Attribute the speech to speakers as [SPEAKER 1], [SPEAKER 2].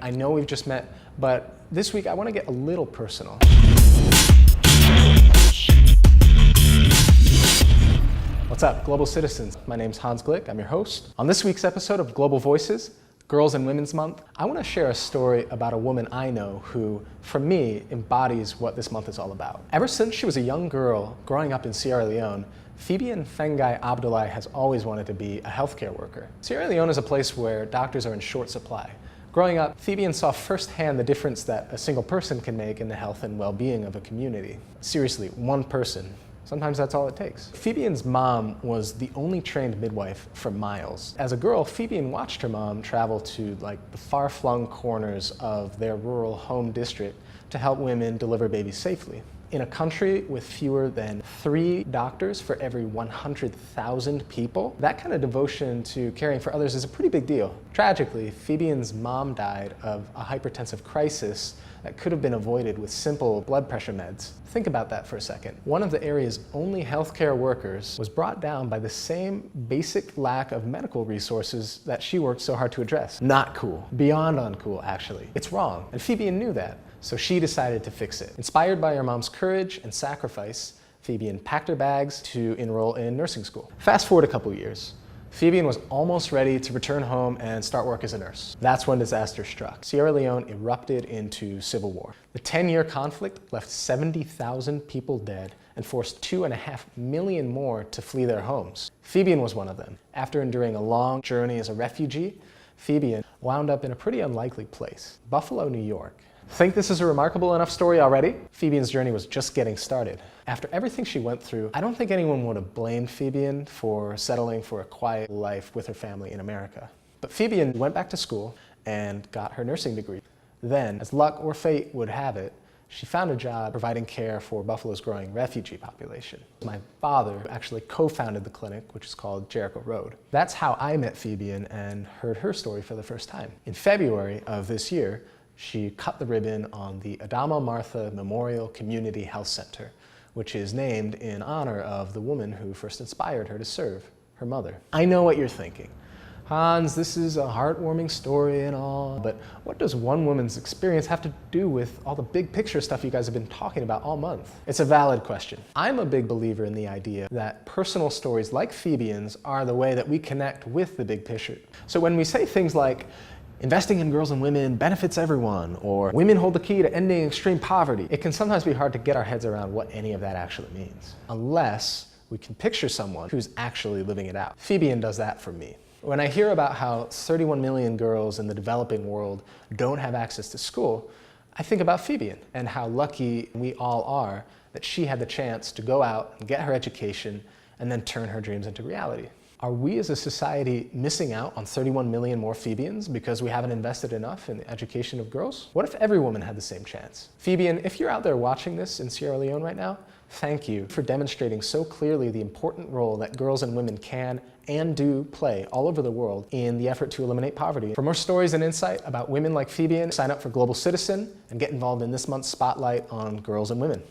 [SPEAKER 1] I know we've just met, but this week I want to get a little personal. What's up, global citizens? My name's Hans Glick, I'm your host. On this week's episode of Global Voices, Girls and Women's Month, I want to share a story about a woman I know who, for me, embodies what this month is all about. Ever since she was a young girl growing up in Sierra Leone, Phebian Fengai-Abdulai has always wanted to be a healthcare worker. Sierra Leone is a place where doctors are in short supply. Growing up, Phebian saw firsthand the difference that a single person can make in the health and well-being of a community. Seriously, one person. Sometimes that's all it takes. Phebian's mom was the only trained midwife for miles. As a girl, Phebian watched her mom travel to the far-flung corners of their rural home district to help women deliver babies safely. In a country with fewer than 3 doctors for every 100,000 people, that kind of devotion to caring for others is a pretty big deal. Tragically, Phebian's mom died of a hypertensive crisis that could have been avoided with simple blood pressure meds. Think about that for a second. One of the area's only healthcare workers was brought down by the same basic lack of medical resources that she worked so hard to address. Not cool. Beyond uncool, actually. It's wrong, and Phebian knew that. So she decided to fix it. Inspired by her mom's courage and sacrifice, Phebian packed her bags to enroll in nursing school. Fast forward a couple years. Phebian was almost ready to return home and start work as a nurse. That's when disaster struck. Sierra Leone erupted into civil war. The 10-year conflict left 70,000 people dead and forced 2.5 million more to flee their homes. Phebian was one of them. After enduring a long journey as a refugee, Phebian wound up in a pretty unlikely place, Buffalo, New York. Think this is a remarkable enough story already? Phebian's journey was just getting started. After everything she went through, I don't think anyone would have blamed Phebian for settling for a quiet life with her family in America. But Phebian went back to school and got her nursing degree. Then, as luck or fate would have it, she found a job providing care for Buffalo's growing refugee population. My father actually co-founded the clinic, which is called Jericho Road. That's how I met Phebian and heard her story for the first time. In February of this year, she cut the ribbon on the Adama Martha Memorial Community Health Center, which is named in honor of the woman who first inspired her to serve, her mother. I know what you're thinking. Hans, this is a heartwarming story and all, but what does one woman's experience have to do with all the big picture stuff you guys have been talking about all month? It's a valid question. I'm a big believer in the idea that personal stories like Phebian's are the way that we connect with the big picture. So when we say things like, investing in girls and women benefits everyone, or women hold the key to ending extreme poverty, it can sometimes be hard to get our heads around what any of that actually means, unless we can picture someone who's actually living it out. Phebian does that for me. When I hear about how 31 million girls in the developing world don't have access to school, I think about Phebian and how lucky we all are that she had the chance to go out and get her education and then turn her dreams into reality. Are we as a society missing out on 31 million more Phebians because we haven't invested enough in the education of girls? What if every woman had the same chance? Phebian, if you're out there watching this in Sierra Leone right now, thank you for demonstrating so clearly the important role that girls and women can and do play all over the world in the effort to eliminate poverty. For more stories and insight about women like Phebian, sign up for Global Citizen and get involved in this month's spotlight on girls and women.